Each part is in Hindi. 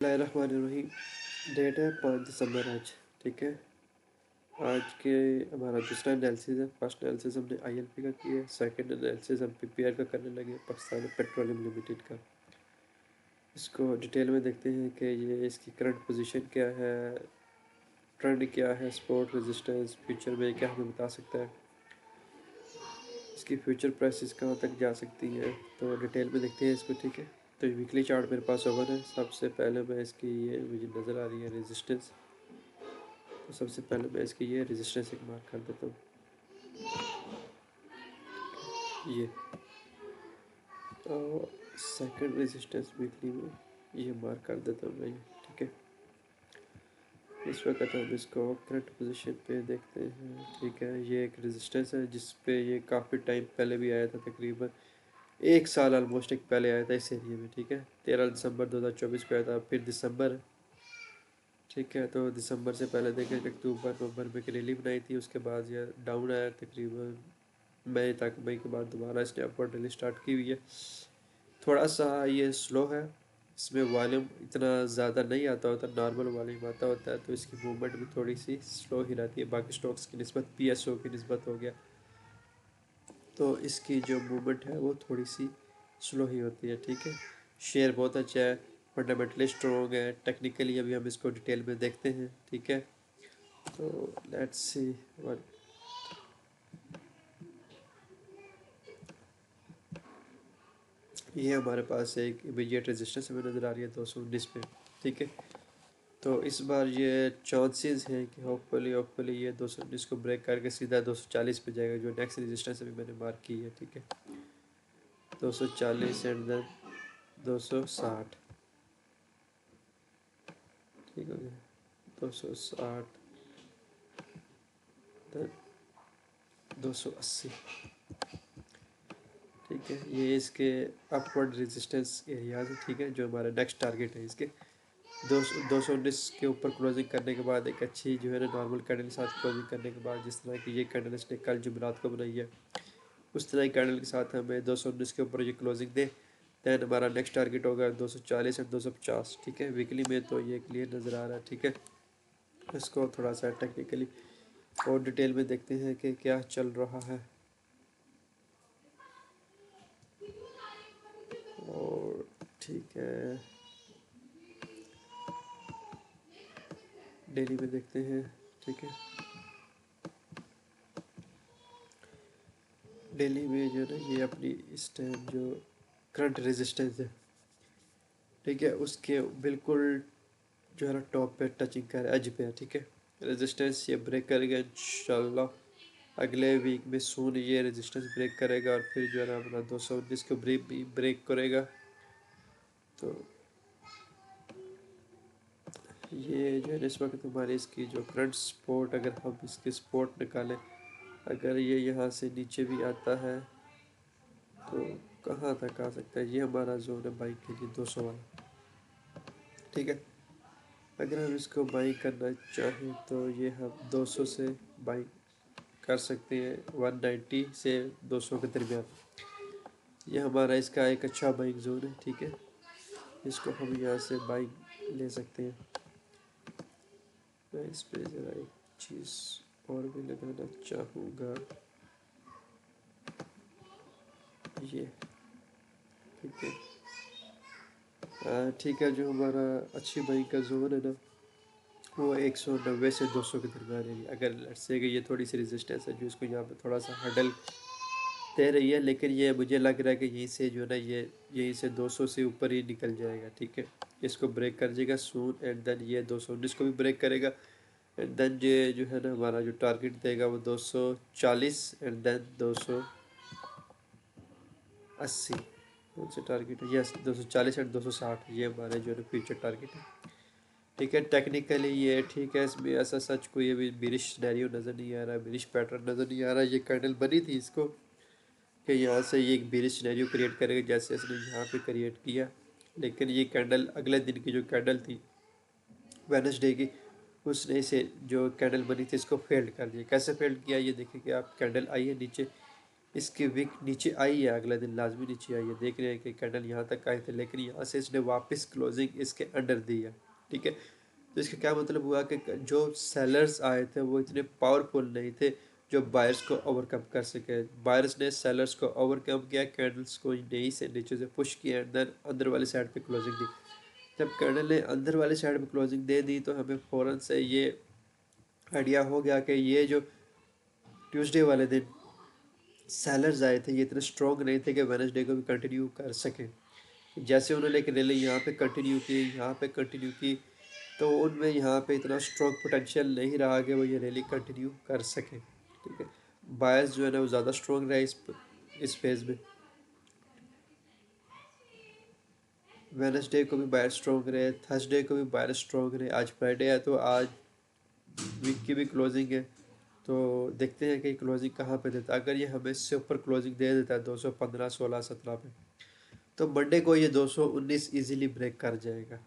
बिस्मिल्लाहिर्रहमानिर्रहीम। डेट है 5 दिसंबर आज। ठीक है। आज के हमारा दूसरा एनालिसिस है। फर्स्ट एनालिसिस हमने आईएलपी का किया है। सेकंड एनालिसिस हम पीपीआर का करने लगे, पाकिस्तान पेट्रोलियम लिमिटेड का। इसको डिटेल में देखते हैं कि ये इसकी करंट पोजीशन क्या है, ट्रेंड क्या है, सपोर्ट रेजिस्टेंस, फ्यूचर में क्या हमें बता सकता है, इसकी फ्यूचर प्राइसेस कहाँ तक जा सकती हैं। तो डिटेल में देखते हैं इसको। ठीक है। तो वीकली चार्ट मेरे पास ओवन है। सबसे पहले मैं इसकी ये मुझे नज़र आ रही है रेजिस्टेंस। तो सबसे पहले मैं इसकी ये रेजिस्टेंस एक मार्क कर देता हूँ। ये और सेकंड रेजिस्टेंस वीकली में ये मार्क कर देता हूँ मैं ये। ठीक है। इस वक्त हम इसको करंट पोजीशन पे देखते हैं। ठीक है। ये एक रेजिस्टेंस है जिस पे ये काफ़ी टाइम पहले भी आया था, तकरीबन 1 साल ऑलमोस्ट एक पहले आया था इस एरिया में। ठीक है। 13 दिसंबर 2024 को आया था। फिर दिसंबर। ठीक है। तो दिसंबर से पहले देखें अक्टूबर नवंबर में एक रैली बनाई थी, उसके बाद ये डाउन आया तकरीबन मई तक। मई के बाद दोबारा इसने अपवर्ड रैली स्टार्ट की हुई है। थोड़ा सा ये स्लो है, इसमें वॉल्यूम इतना ज़्यादा नहीं आता होता, नॉर्मल वॉल्यूम आता होता है, तो इसकी मूवमेंट भी थोड़ी सी स्लो ही रहती है बाकी स्टॉक्स की निस्बत। पीएसओ की निस्बत हो गया तो इसकी जो मूवमेंट है वो थोड़ी सी स्लो ही होती है। ठीक है। शेयर बहुत अच्छा है, फंडामेंटली स्ट्रॉन्ग है। टेक्निकली अभी हम इसको डिटेल में देखते हैं। ठीक है। तो लेट्स सी वन। ये हमारे पास एक इमीडिएट रेजिस्टेंस हमें नज़र आ रही है 219 पे। ठीक है। तो इस बार ये चांसेस हैं कि होपफुली ये 219 को ब्रेक करके सीधा 240 पे जाएगा, जो नेक्स्ट रेजिस्टेंस अभी मैंने मार्क की है। ठीक है। 240 एंड देन 260। ठीक हो गया। 260 देन 280। ठीक है। ये इसके अपवर्ड रेजिस्टेंस एरियाज है। ठीक है। जो हमारा नेक्स्ट टारगेट है इसके 219 के ऊपर क्लोजिंग करने के बाद एक अच्छी जो है ना नॉर्मल कैंडल के साथ क्लोजिंग करने के बाद, जिस तरह की ये कैंडल इसने कल जुमेरात को बनाई है, उस तरह की कैंडल के साथ हमें 219 के ऊपर ये क्लोजिंग दे, दैन हमारा नेक्स्ट टारगेट होगा 240 और 250। ठीक है। वीकली में तो ये क्लियर नज़र आ रहा है। ठीक है। इसको थोड़ा सा टेक्निकली और डिटेल में देखते हैं कि क्या चल रहा है। और ठीक है, डेली में देखते हैं। ठीक है। डेली में जो है ना ये अपनी इस टाइम जो करंट रेजिस्टेंस है, ठीक है, उसके बिल्कुल जो है ना टॉप पे टचिंग कर एज पे है। ठीक है। रेजिस्टेंस ये ब्रेक करेगा इंशाल्लाह अगले वीक में सून। ये रेजिस्टेंस ब्रेक करेगा और फिर जो है ना अपना 219 को ब्रेक करेगा। तो ये जो है इस वक्त हमारे इसकी जो करंट सपोर्ट, अगर हम इसके सपोर्ट निकालें, अगर ये यहाँ से नीचे भी आता है तो कहाँ तक आ सकता है। ये हमारा जोन है बाइक के लिए 200 वाला। ठीक है। अगर हम इसको बाई करना चाहें तो ये हम 200 से बाई कर सकते हैं, 190 से 200 के दरमियान। ये हमारा इसका एक अच्छा बाइंग जोन है। ठीक है। इसको हम यहाँ से बाइंग ले सकते हैं। मैं इस पर ज़रा एक चीज़ और भी लगाना चाहूँगा। ये ठीक है। ठीक है। जो हमारा अच्छी बाइंग का जोन है ना, वो 190 से 200 के दरमियान है। अगर लेट्स से कि ये थोड़ी सी रेजिस्टेंस है जो इसको यहाँ पे थोड़ा सा हडल दे रही है, लेकिन ये मुझे लग रहा है कि यहीं से जो ना ये यहीं से 200 से ऊपर ही निकल जाएगा। ठीक है। इसको ब्रेक कर जाएगा सून एंड देन ये 219 को भी ब्रेक करेगा एंड देन ये जो है ना हमारा जो टारगेट देगा वो 240 एंड देन 280। कौन से टारगेट है? यस, 240 एंड 260 ये हमारे जो है फ्यूचर टारगेट है। ठीक है। टेक्निकली ये ठीक है, इसमें ऐसा सच कोई अभी बिरिश सिनेरियो नज़र नहीं आ रहा, बिरिश पैटर्न नज़र नहीं आ रहा। ये कैंडल बनी थी इसको कि यहाँ से ये एक बेरिश सिनेरियो क्रिएट करेगा जैसे इसने यहाँ पे क्रिएट किया, लेकिन ये कैंडल अगले दिन की जो कैंडल थी वेडनेसडे की, उसने इसे जो कैंडल बनी थी इसको फेल्ड कर दिया। कैसे फेल्ड किया ये देखिए कि आप, कैंडल आई है नीचे, इसकी विक नीचे आई है, अगले दिन लाजमी नीचे आई है। देख रहे हैं कि कैंडल यहाँ तक आए थे, लेकिन यहाँ से इसने वापस क्लोजिंग इसके अंडर दी है, ठीक है। तो इसका क्या मतलब हुआ कि जो सेलर्स आए थे वो इतने पावरफुल नहीं थे जो बायर्स को ओवरकम कर सके। बायर्स ने सेलर्स को ओवरकम किया, कैंडल्स को नहीं से नीचे से पुश किया एंड देन अंदर वाली साइड पे क्लोजिंग दी। जब कैंडल ने अंदर वाली साइड पे क्लोजिंग दे दी तो हमें फ़ौरन से ये आइडिया हो गया कि ये जो ट्यूसडे वाले दिन सेलर्स आए थे ये इतने स्ट्रॉन्ग नहीं थे कि वेडनेसडे को भी कंटिन्यू कर सकें। जैसे उन्होंने एक रैली यहाँ पे कंटिन्यू की, यहाँ पे कंटिन्यू की, तो उनमें यहाँ पे इतना स्ट्रॉन्ग पोटेंशियल नहीं रहा कि वो ये रैली कंटिन्यू कर सकें, ठीक है। बायस जो है ना वो ज़्यादा स्ट्रॉन्ग रहा इस फेज़ में। वेडनेसडे को भी बायर स्ट्रॉन्ग रहे, थर्सडे को भी बायर स्ट्रॉन्ग रहे। आज फ्राइडे है तो आज वीक की भी क्लोजिंग है, तो देखते हैं कि क्लोजिंग कहाँ पे देता है। अगर ये हमें इससे ऊपर क्लोजिंग दे देता है 215, 16, 17 पे, तो मंडे को ये 219 इजीली ब्रेक कर जाएगा,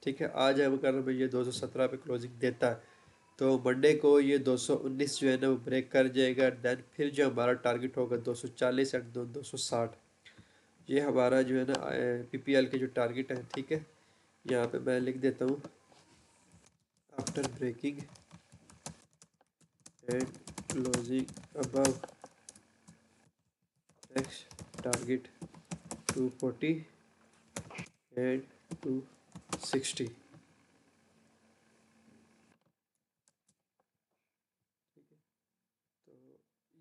ठीक है। आज अगर हमें ये 217 पे क्लोजिंग देता है तो मंडे को ये 219 जो है ना वो ब्रेक कर जाएगा। देन फिर जो हमारा टारगेट होगा 240 एंड 260, ये हमारा जो है ना पीपीएल के जो टारगेट है, ठीक है। यहाँ पे मैं लिख देता हूँ, after breaking and closing above next target 240 and 260,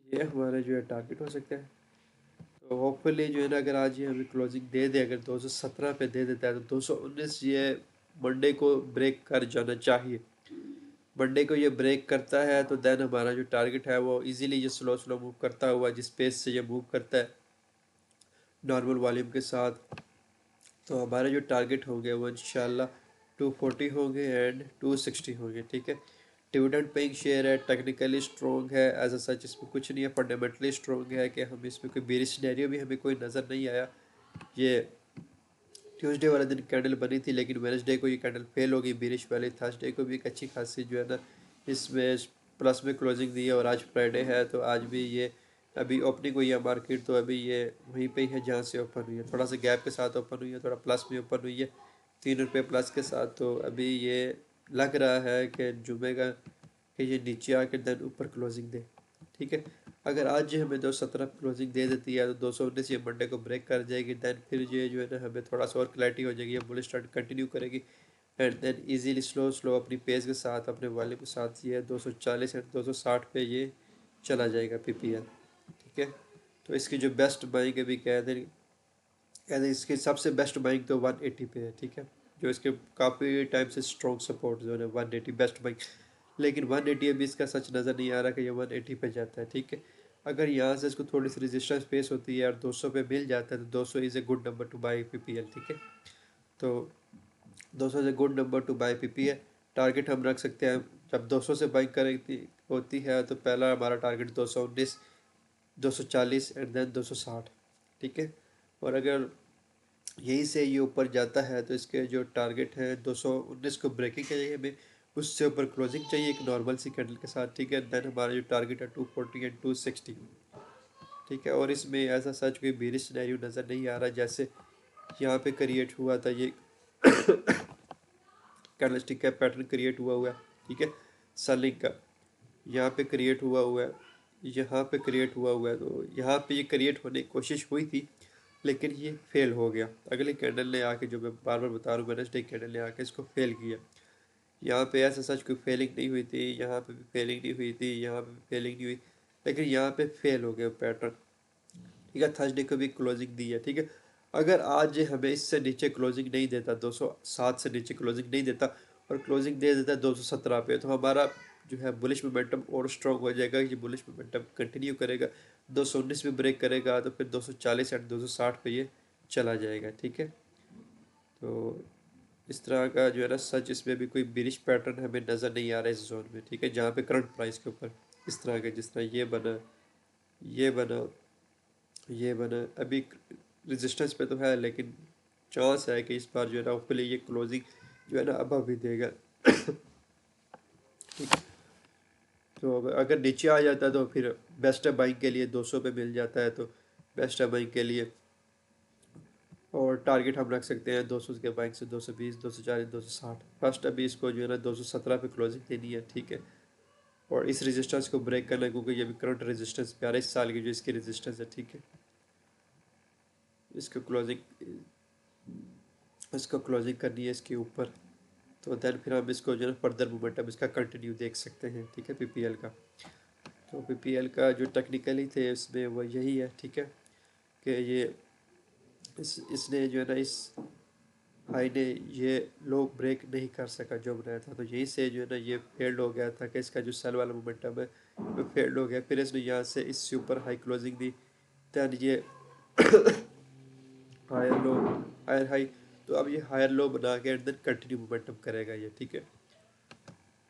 ये हमारा जो है टारगेट हो सकता है। तो होपफुली जो है ना अगर आज ये हमें क्लोजिंग दे दे, अगर 217 पे दे देता है तो 219 ये मंडे को ब्रेक कर जाना चाहिए। मंडे को ये ब्रेक करता है तो देन हमारा जो टारगेट है वो इजीली ये स्लो स्लो मूव करता हुआ, जिस पेस से ये मूव करता है नॉर्मल वॉल्यूम के साथ, तो हमारे जो टारगेट होंगे वो इंशाल्लाह 240 होंगे एंड 260 होंगे, ठीक है। डिविडेंड पेइंग शेयर है, टेक्निकली स्ट्रॉन्ग है, एज सच इसमें कुछ नहीं है, फंडामेंटली स्ट्रॉन्ग है कि हम इसमें कोई बेरिश सिनेरियो भी हमें कोई नज़र नहीं आया। ये ट्यूसडे वाले दिन कैंडल बनी थी लेकिन वेडनेसडे को ये कैंडल फेल हो गई बेरिश वाली। थर्सडे को भी एक अच्छी खासी जो है ना इसमें प्लस में क्लोजिंग दी है, और आज फ्राइडे है तो आज भी ये अभी ओपनिंग हुई है मार्केट, तो अभी ये वहीं पे ही है जहाँ से ओपन हुई है, थोड़ा सा गैप के साथ ओपन हुई है, थोड़ा प्लस में ओपन हुई है, 3 रुपये प्लस के साथ। तो अभी ये लग रहा है कि जुमे का कि ये नीचे आके देन ऊपर क्लोजिंग दे, ठीक है। अगर आज ये हमें 217 क्लोजिंग दे देती है तो 219 ये मंडे को ब्रेक कर जाएगी। देन फिर ये जो है ना हमें थोड़ा सा और क्लैरिटी हो जाएगी, ये बुलिश ट्रेंड कंटिन्यू करेगी and then easily slow slow अपनी पेस के साथ अपने वॉल्यूम के साथ ये 240 एंड 260 पे ये चला जाएगा पीपीएल, ठीक है। तो इसकी जो बेस्ट बाइंग अभी कह दें इसकी सबसे बेस्ट बाइंग तो 180 पे है, ठीक है। जो इसके काफ़ी टाइम से स्ट्रॉन्ग सपोर्ट जो है 180 बेस्ट बाइंग, लेकिन 180 अभी इसका सच नज़र नहीं आ रहा कि ये 180 पे जाता है, ठीक है। अगर यहाँ से इसको थोड़ी सी रेजिस्टेंस फेस होती है और 200 पे मिल जाता है तो 200 is a good number two by PPL, ठीक है। तो 200 is a good number two by PPL. Target हम रख सकते हैं, जब 200 से बाइंग करेगी होती है तो पहला हमारा टारगेट 219, 240 एंड देन 260, ठीक है। और अगर यहीं से ये ऊपर जाता है तो इसके जो टारगेट है 219 को ब्रेकिंग चाहिए हमें, उससे ऊपर क्लोजिंग चाहिए एक नॉर्मल सी कैंडल के साथ, ठीक है। देन हमारा जो टारगेट है 240 एंड 260, ठीक है। और इसमें ऐसा सच कोई बेरिश सिनेरियो नज़र नहीं आ रहा, जैसे यहाँ पे क्रिएट हुआ था ये कैंडलस्टिक का पैटर्न क्रिएट हुआ है, ठीक है, सेलिंग का यहाँ पे क्रिएट हुआ है, यहाँ पे क्रिएट हुआ है, तो यहाँ पे ये क्रिएट होने की कोशिश हुई थी लेकिन ये फेल हो गया। अगले कैंडल ने आके, जो मैं बार बार बता रहा हूँ, वेडनेसडे कैंडल ने आके इसको फेल किया। यहाँ पे ऐसा सच कोई फेलिंग नहीं हुई थी, यहाँ पे भी फेलिंग नहीं हुई थी, यहाँ पे भी फेलिंग नहीं हुई, लेकिन यहाँ पे फेल हो गया पैटर्न, ठीक है। थर्सडे को भी क्लोजिंग दी है, ठीक है। अगर आज ये हमें इससे नीचे क्लोजिंग नहीं देता, 207 से नीचे क्लोजिंग नहीं देता और क्लोजिंग दे देता 217 पे, तो हमारा जो है बुलिश मोमेंटम और स्ट्रॉन्ग हो जाएगा। ये बुलिश मोमेंटम कंटिन्यू करेगा, 219 में ब्रेक करेगा तो फिर 240 एंड 260 पे ये चला जाएगा, ठीक है। तो इस तरह का जो है ना सच इसमें भी कोई बिरिश पैटर्न हमें नज़र नहीं आ रहा है इस जोन में, ठीक है, जहाँ पे करंट प्राइस के ऊपर इस तरह के, जिस तरह ये बना, ये बना, ये बना, अभी रेजिस्टेंस पे तो है लेकिन चांस है कि इस बार जो है ना होपफुली ये क्लोजिंग जो है ना अब भी देगा, ठीक है। तो अगर नीचे आ जाता है तो फिर बेस्ट है बाइंग के लिए 200 पे मिल जाता है, तो बेस्ट है बाइंग के लिए। और टारगेट हम रख सकते हैं 200 के बाइंग से 220, 240, 260। फर्स्ट अभी इसको जो है ना 217 पे क्लोजिंग देनी है, ठीक है। और इस रेजिस्टेंस को ब्रेक करना है, क्योंकि ये भी करंट रेजिस्टेंस पे आ रहा है, इस साल की जो इसकी रेजिस्टेंस है, ठीक है। इसको क्लोजिंग करनी है इसके ऊपर, तो देन फिर हम इसको जो है फर्दर मोमेंटम इसका कंटिन्यू देख सकते हैं, ठीक है, पीपीएल का। तो पीपीएल का जो टेक्निकली थे इसमें वो यही है, ठीक है, कि ये इसने जो है ना इस हाई ने ये लो ब्रेक नहीं कर सका जो बनाया था, तो यहीं से जो है ना ये फेल्ड हो गया था, कि इसका जो सेल वाला मोमेंटम है वो फेल्ड हो गया। फिर इसने यहाँ से इससे ऊपर हाई क्लोजिंग दी, दैन ये हायर लो, हायर हाई, तो अब ये हायर लो बना के एंड देन कंटिन्यू मोमेंटम करेगा ये, ठीक है।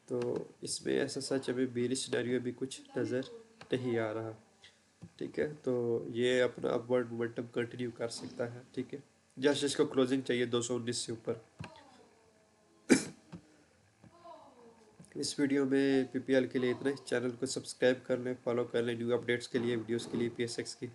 तो इसमें ऐसा सच अभी बेरिश सिनेरियो भी कुछ नज़र नहीं आ रहा, ठीक है। तो ये अपना अपवर्ड मोमेंटम कंटिन्यू कर सकता है, ठीक है। जस्ट इसको क्लोजिंग चाहिए 219 से ऊपर। इस वीडियो में पीपीएल के लिए इतना ही। चैनल को सब्सक्राइब कर लें, फॉलो कर लें न्यू अपडेट्स के लिए, वीडियोस के लिए पीएसएक्स की।